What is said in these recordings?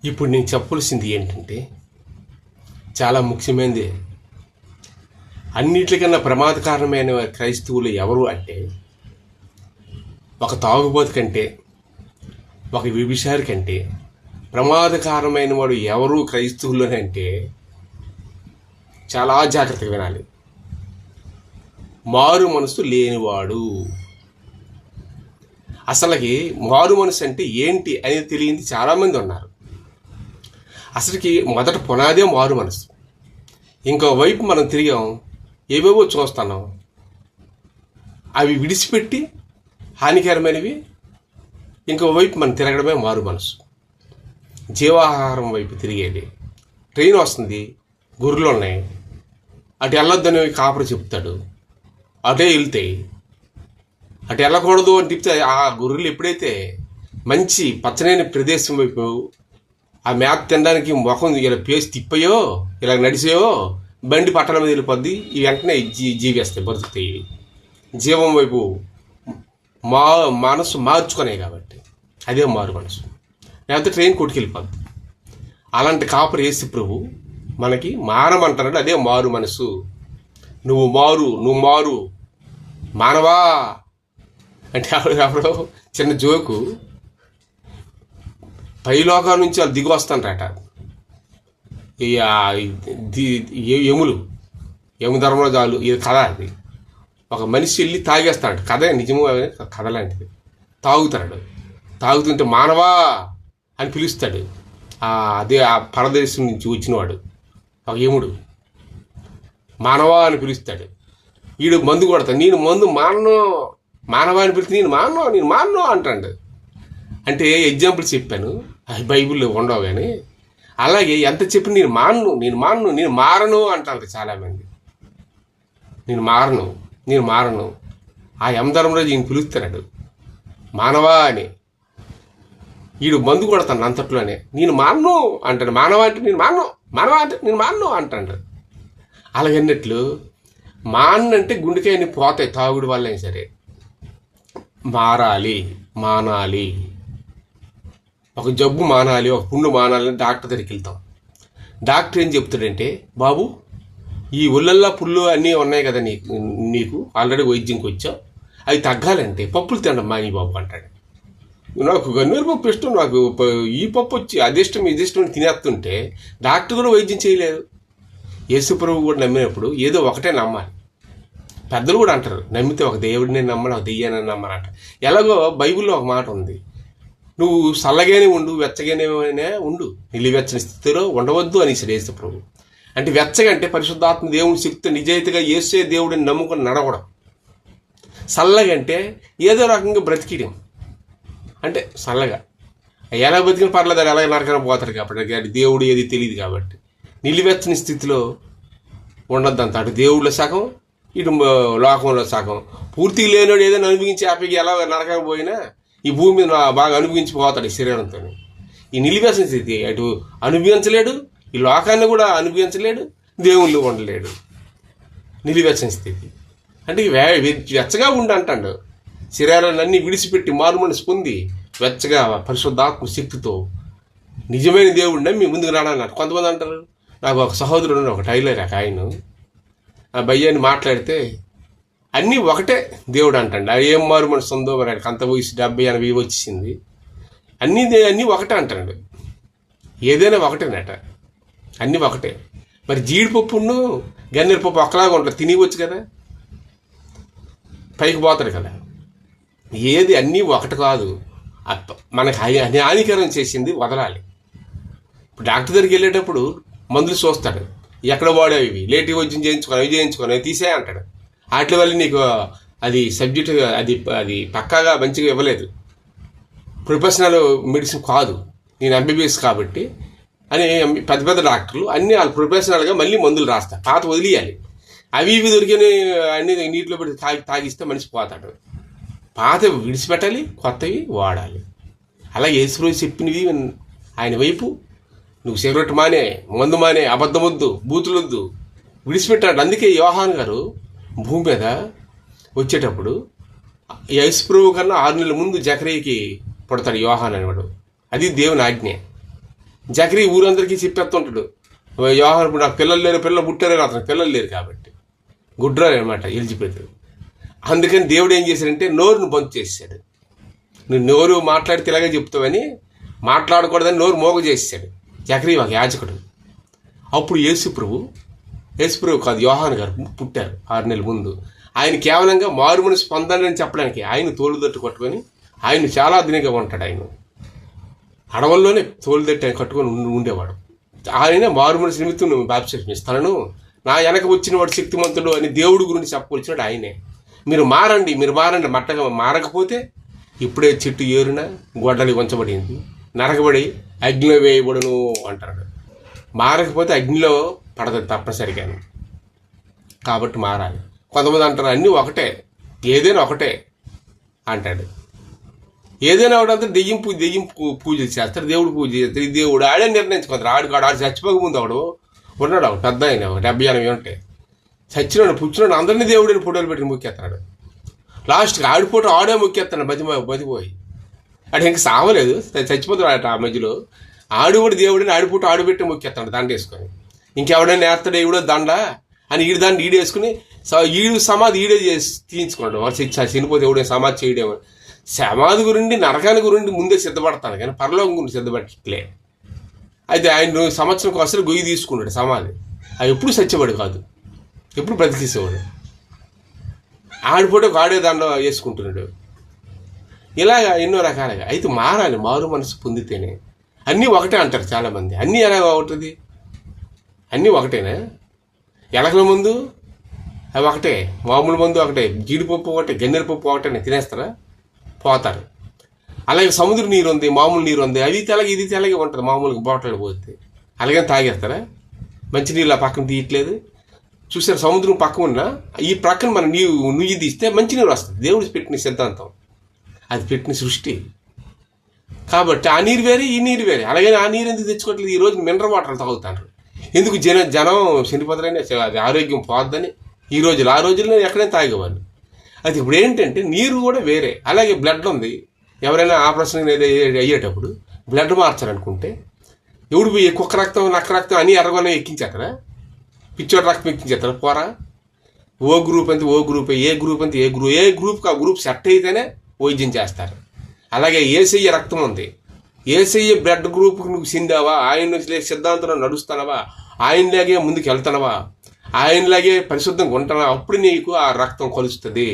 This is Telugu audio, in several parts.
ఇప్పుడు నేను చెప్పవలసింది ఏంటంటే చాలా ముఖ్యమైనది. అన్నిటికన్నా ప్రమాదకరమైన క్రైస్తవులు ఎవరు అంటే, ఒక తాగుబోతు కంటే, ఒక వ్యభిచారి కంటే ప్రమాదకరమైన వాడు ఎవరు క్రైస్తవులు అంటే చాలా జాగ్రత్తగా వినాలి. మారు మనసు లేనివాడు. అసలుకి మారు మనసు అంటే ఏంటి అనేది తెలియంది చాలామంది ఉన్నారు. అసలుకి మొదట పునాదే మారు మనసు. ఇంకోవైపు మనం తిరిగాం, ఏవేవో చూస్తున్నాం, అవి విడిచిపెట్టి హానికరమైనవి ఇంకోవైపు మనం తిరగడమే మారు మనసు. జీవాహారం వైపు తిరిగేది. ట్రైన్ వస్తుంది, గొర్రెలు ఉన్నాయి, అటు వెళ్ళొద్దని కాపరి చెప్తాడు, అటే వెళ్తాయి. అటు వెళ్ళకూడదు అని చెప్తే ఆ గొర్రెలు ఎప్పుడైతే మంచి పచ్చనైన ప్రదేశం వైపు ఆ మేత తినడానికి ముఖం ఇలా పేసి తిప్పాయో, ఇలా నడిచాయో, బండి పట్టణం మీద వెళ్ళిపోద్ది. ఈ వెంటనే జీవేస్తాయి, బతుకుతాయి. జీవం వైపు మనసు మార్చుకునే కాబట్టి అదే మారు మనసు. లేకపోతే ట్రైన్ కొట్టుకెళ్ళిపోద్ది. అలాంటి కాపరి యేసు ప్రభు మనకి మారమంటున్నాడు. అదే మారు మనసు. నువ్వు మారు మానవా అంటే అప్పుడు చిన్న జోకు. పైలోకాల నుంచి వాళ్ళు దిగి వస్తానరట. యము ధర్మరాజాలు. ఇది కథ. అది ఒక మనిషి వెళ్ళి తాగేస్తాడు. కథ నిజము, కథ లాంటిది. తాగుతుంటే మానవా అని పిలుస్తాడు. అదే ఆ పరదేశం నుంచి వచ్చినవాడు ఒక యముడు. మానవా అని పిలుస్తాడు. వీడు మందు కొడతాడు. నేను మందు మానవా అని పిలిస్తే నేను మానను అంటాడు. అంటే ఎగ్జాంపుల్ చెప్పాను, అది బైబిల్లో ఉండవు. కానీ అలాగే ఎంత చెప్పి నేను మారను అంటారు చాలామంది. నేను మారను. ఆ యమధర్మరాజు ఈయన పిలుస్తున్నాడు మానవా అని. వీడు మందు కొడతాను అంతట్లోనే. నేను మారను అంటాడు. మానవా అంటే నేను మారను అంటాడు. అలాగన్నట్లు అంటే గుండెకాయని పోతాయి తాగుడు వల్ల. సరే, మానాలి. ఒక జబ్బు మానాలి, ఒక పుండు మానాలి అని డాక్టర్ దగ్గరికి వెళ్తాం. డాక్టర్ ఏం చెప్తాడంటే, బాబు ఈ ఒళ్ళల్లా పుళ్ళు అన్నీ ఉన్నాయి కదా, నీకు ఆల్రెడీ వైద్యంకి వచ్చావు, అవి తగ్గాలంటే పప్పులు తినడం మాని బాబు అంటాడు. నాకు గన్నేరు పప్పు ఇష్టం, నాకు ఈ పప్పు వచ్చి అదిష్టం ఇదిష్టం తినేస్తుంటే డాక్టర్ కూడా వైద్యం చేయలేదు. యేసుప్రభు కూడా నమ్మినప్పుడు ఏదో ఒకటే నమ్మాలి. పెద్దలు కూడా అంటారు, నమ్మితే ఒక దేవుడిని నమ్మని, ఒక దెయ్యాన్ని నమ్మని అంటారు. ఎలాగో బైబిల్లో ఒక మాట ఉంది, నువ్వు చల్లగానే ఉండు, వెచ్చగానే ఉండు, నిలివెచ్చని స్థితిలో ఉండవద్దు అనేసాడు యేసుప్రభు. అంటే వెచ్చగా అంటే పరిశుద్ధాత్మ దేవుని శక్తి నిజాయితీగా యేసే దేవుడిని నమ్ముకొని నడవడం. చల్లగా అంటే ఏదో రకంగా బ్రతికిడం. అంటే చల్లగా ఎలా బతికిన పర్లేదు, అది ఎలాగ నరకన పోతాడు కాబట్టి, అది దేవుడు ఏది తెలియదు కాబట్టి. నిలివెచ్చని స్థితిలో ఉండొద్దంత. అటు దేవుళ్ళ సగం, ఇటు లోకంలో సగం. పూర్తిగా లేనివాడు ఏదైనా అనుభవించి హ్యాపీగా ఎలా నరకకపోయినా ఈ భూమి మీద బాగా అనుభవించిపోతాడు ఈ శరీరంతో. ఈ నిలివేసిన స్థితి అటు అనుభవించలేడు, ఈ లోకాన్ని కూడా అనుభవించలేడు, దేవుళ్ళు ఉండలేడు. నిలివేసిన స్థితి అంటే వెచ్చగా ఉండి అంటాడు. శరీరాన్ని అన్నీ విడిచిపెట్టి మారు మనసు పొంది వెచ్చగా పరిశుద్ధాత్మ శక్తితో నిజమైన దేవుడిని నమ్మి ముందుకు రాడన్నారు. కొంతమంది అంటారు, నాకు ఒక సహోదరుడు, ఒక టైలర్, ఆయన ఆ భయ్యాన్ని మాట్లాడితే అన్నీ ఒకటే దేవుడు అంటాడు. అది ఏం మారు మనసు ఉందో మరి, ఆయనకు అంత వయసు 70-80 వచ్చేసింది. అన్నీ ఒకటే అంటాడు. ఏదైనా ఒకటేనట, అన్నీ ఒకటే. మరి జీడిపప్పును గన్నేరు పప్పు ఒకలాగా ఉంటుంది, తినివచ్చు కదా, పైకి పోతాడు కదా. ఏది అన్నీ ఒకటి కాదు. మనకి హానికరం చేసింది వదలాలి. ఇప్పుడు డాక్టర్ దగ్గరికి వెళ్ళేటప్పుడు మందులు చూస్తాడు, ఎక్కడ వాడేవి, ఇవి లేటివ్ వైద్యం చేయించుకొని అవి తీసే అంటాడు. వాటి వల్ల నీకు అది సబ్జెక్ట్ అది పక్కాగా మంచిగా ఇవ్వలేదు, ప్రొఫెషనల్ మెడిసిన్ కాదు, నేను ఎంబీబీఎస్ కాబట్టి అని పెద్ద డాక్టర్లు అన్నీ వాళ్ళు ప్రొఫెషనల్గా మళ్ళీ మందులు రాస్తారు. పాత వదిలేయాలి. అవి ఇవి దొరికిన అన్ని నీటిలో పెట్టి తాగిస్తే మనిషి పోతాడు. పాతవి విడిచిపెట్టాలి, కొత్తవి వాడాలి. అలా యేసుప్రభు చెప్పినవి ఆయన వైపు నువ్వు సిగరెట్ మానే, మందు మానే, అబద్ధమొద్దు, బూతులొద్దు విడిచిపెట్టాడు. అందుకే యోహాన్ గారు భూమి మీద వచ్చేటప్పుడు యేసుప్రభు కన్నా 6 నెలల ముందు జకరియకి పుడతాడు యోహాన్ అనేవాడు. అది దేవుని ఆజ్ఞ. జకరీ ఊరందరికీ చెప్పేస్తుంటాడు, యోహాను ఇప్పుడు నాకు పిల్లలు లేరు, పిల్లలు పుట్టారు, అతను పిల్లలు లేరు కాబట్టి గుడ్రారు అనమాట ఎలిజబెత్. అందుకని దేవుడు ఏం చేశాడంటే నోరును బంద్ చేశాడు. నువ్వు నోరు మాట్లాడితే ఇలాగే చెప్తావని, మాట్లాడకూడదని నోరు మోగ చేశాడు జకరీ ఒక యాజకుడు. అప్పుడు యేసుప్రభు కాదు, యోహాను గారు పుట్టారు 6 నెలల ముందు. ఆయన కేవలంగా మారు మనసు పొందాలని చెప్పడానికి ఆయన తోలుదట్టు కట్టుకొని, ఆయన చాలా దినగా ఉంటాడు. ఆయన అడవుల్లోనే తోలుదట్టు ఆయన కట్టుకొని ఉండేవాడు. ఆయన మారు మనసు నిమిత్తం నువ్వు బాప్తిస్మం ఇస్తాను, నా వెనక వచ్చిన వాడు శక్తిమంతుడు అని దేవుడి గురించి చెప్పవచ్చినాడు ఆయనే. మీరు మారండి మట్టగా మారకపోతే ఇప్పుడే చెట్టు ఏరున గొడ్డలి ఉంచబడింది, నరకబడి అగ్నిలో వేయబడును అంటాడు. మారకపోతే అగ్నిలో పడదు తప్పనిసరిగా. కాబట్టి మారాలి. కొంతమంది అంటారు అన్నీ ఒకటే, ఏదైనా ఒకటే అంటాడు. ఏదైనా ఒకటి దెయ్యం పూజలు చేస్తారు, దేవుడు పూజ చేస్తారు. ఈ దేవుడు ఆడే నిర్ణయించుకుంటారు. ఆడు చచ్చిపోక ముందు ఉన్నాడు పెద్ద ఆయన 70-80 ఉంటాయి. చచ్చినాడు పుచ్చినాడు అందరినీ దేవుడిని ఫోటోలు పెట్టి మొక్కేస్తున్నాడు. లాస్ట్కి ఆడిపోటు ఆడే మొక్కేస్తున్నాడు బతిపోయి. ఆడు ఇంకా సావలేదు, చచ్చిపోతాడు ఆ మధ్యలో. ఆడు కూడా దేవుడిని ఆడిపోటు ఆడుపెట్టి మొక్కేస్తున్నాడు దండ వేసుకొని. ఇంకెవడైనా నేర్తాడు ఎవడో దండ అని ఈడు దాన్ని ఈడేసుకుని ఈడు సమాధి ఈడే చేసి తీయించుకున్నాడు. వాడు చనిపోతే ఎవడే సమాధి చేయడేమో. సమాధి గురించి నరకాన్ని గురించి ముందే సిద్ధపడతాను కానీ పరలోకం గురించి సిద్ధపడట్లే. అయితే ఆయన సంవత్సరం అసలు గొయ్యి తీసుకున్నాడు సమాధి. అది ఎప్పుడు సత్యపడు కాదు, ఎప్పుడు బ్రతికేసేవాడు. ఆడిపోతే ఆడే దండ వేసుకుంటున్నాడు. ఇలాగా ఎన్నో రకాలుగా. అయితే మారాలి, మారు మనసు పొందితేనే. అన్నీ ఒకటే అంటారు చాలామంది. అన్నీ ఎలా అవుతుంది? అన్నీ ఒకటేనా? ఎలకల ముందు అవి ఒకటే, మామూలు మందు ఒకటే, జీడిపప్పు ఒకటే, గన్నేరు పప్పు ఒకటే తినేస్తారా? పోతారు. అలాగే సముద్ర నీరు ఉంది, మామూలు నీరు ఉంది, అది తెల్లగా ఇది తెల్లగా ఉంటుంది. మామూలుగా బాటిల్ పోతే అలాగే తాగేస్తారా? మంచినీళ్ళు ఆ పక్కన తీయట్లేదు. చూసారు, సముద్రం పక్కన ఉన్న ఈ ప్రక్కన మన నుయ్యి తీస్తే మంచినీరు వస్తుంది. దేవుడు పెట్టిన సిద్ధాంతం, అది పెట్టిన సృష్టి. కాబట్టి ఆ నీరు వేరే, ఈ నీరు వేరే. అలాగే ఆ నీరు ఎందుకు తెచ్చుకోవట్లేదు? ఈ రోజు మినరల్ వాటర్ తాగుతారు. ఎందుకు? జనం చనిపోతారని, అది ఆరోగ్యం పోద్దని. ఆ రోజుల్లో ఎక్కడైనా తాగేవాళ్ళు. అది ఇప్పుడు ఏంటంటే నీరు కూడా వేరే. అలాగే బ్లడ్ ఉంది. ఎవరైనా ఆపరేషన్ అయ్యేటప్పుడు బ్లడ్ మార్చాలనుకుంటే ఎవడు పోయి కుక్క రక్తం, నక్క రక్తం అన్నీ ఎర్రగొన్న ఎక్కించేస్తారా? పిచ్చోడి రక్తం ఎక్కించేస్తారా? పోరా. ఓ గ్రూప్ అంతే ఓ గ్రూప్, ఏ గ్రూప్ అంతే ఏ గ్రూప్కి ఆ గ్రూప్ సెట్ అయితేనే వైద్యం చేస్తారు. అలాగే ఏసయ్య రక్తం ఉంది. ఏసయ్య బ్లడ్ గ్రూప్కి నువ్వు చెందావా? ఆయన సిద్ధాంతంలో నడుస్తానవా? ఆయనలాగే ముందుకు వెళ్తానవా? ఆయనలాగే పరిశుద్ధంగా ఉంటావా? అప్పుడు నీకు ఆ రక్తం కలుస్తుంది.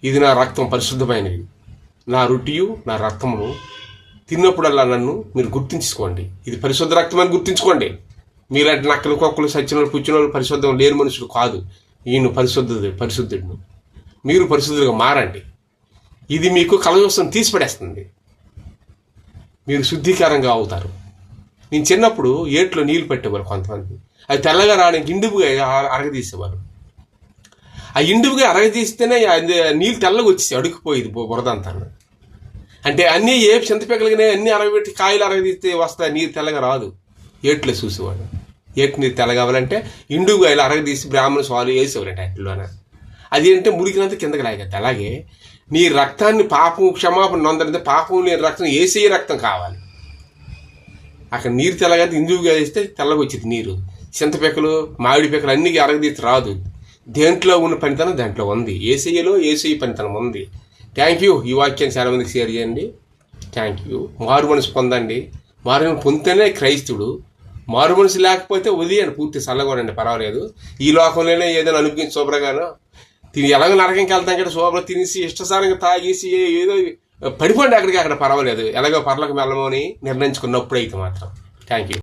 ఇది నా రక్తం పరిశుద్ధమైనది, నా రొట్టియు నా రక్తమును తిన్నప్పుడల్లా నన్ను మీరు గుర్తించుకోండి. ఇది పరిశుద్ధ రక్తం అని గుర్తించుకోండి. మీలాంటి నక్కలు, కుక్కలు, సచ్చినోళ్ళు, పుచ్చినోళ్ళు పరిశుద్ధం లేని మనుషులు కాదు. ఈయన పరిశుద్ధుడు. మీరు పరిశుద్ధులుగా మారండి. ఇది మీకు కలదోషం తీసిపడేస్తుంది. మీరు శుద్ధీకరంగా అవుతారు. నేను చిన్నప్పుడు ఏట్లో నీళ్ళు పెట్టేవారు కొంతమంది. అది తెల్లగా రావడానికి ఇండుపుగా అరగదీసేవారు. ఆ ఇండుపుగా అరగదీస్తేనే నీళ్ళు తెల్లగా వచ్చేసి అడుగుపోయేది బురదంతా. అంటే అన్నీ ఏ చింతపెక్కలుగానే అన్నీ అరగబెట్టి కాయలు అరగదీస్తే వస్తాయి, నీరు తెల్లగా రాదు. ఏట్లో చూసేవాడు. ఏటి నీరు తెల్లగా కావాలంటే ఇండుగా ఇలా అరగదీసి బ్రాహ్మణ స్వాలు వేసేవారంటే అట్లోనే. అది ఏంటంటే మురికినంత కిందకి లాగేది. అలాగే నీ రక్తాన్ని పాపం క్షమాపణ నొందరంటే పాపం లేని రక్తం ఏసే రక్తం కావాలి. అక్కడ నీరు తెల్లగా ఇందుగా వేస్తే తెల్లగా వచ్చేది నీరు. చింతపెక్కలు, మామిడి పెక్కలు అన్నీ అరగదీసి రాదు. దేంట్లో ఉన్న పనితనం దాంట్లో ఉంది. ఏసయ్యలో ఏసయ్య పనితనం ఉంది. Thank you. ఈ వాక్యాన్ని చాలా మందికి షేర్ చేయండి. Thank you. మారు మనసు పొందండి. మారు మనసు పొందితేనే క్రైస్తవుడు. మారు మనసు లేకపోతే వదిలేయండి, పూర్తి చల్లగోనండి, పర్వాలేదు. ఈ లోకంలోనే ఏదైనా అనుభవించి శుభ్రంగానో తిని ఎలాగో నరకంకి వెళ్తాం కదా, శుభ్రం తినేసి ఇష్టసారంగా తాగేసి ఏదో పడిపోండి అక్కడికి, అక్కడ పర్వాలేదు. ఎలాగో పర్లకు వెళ్ళమని నిర్ణయించుకున్నప్పుడు అయితే మాత్రం. Thank you.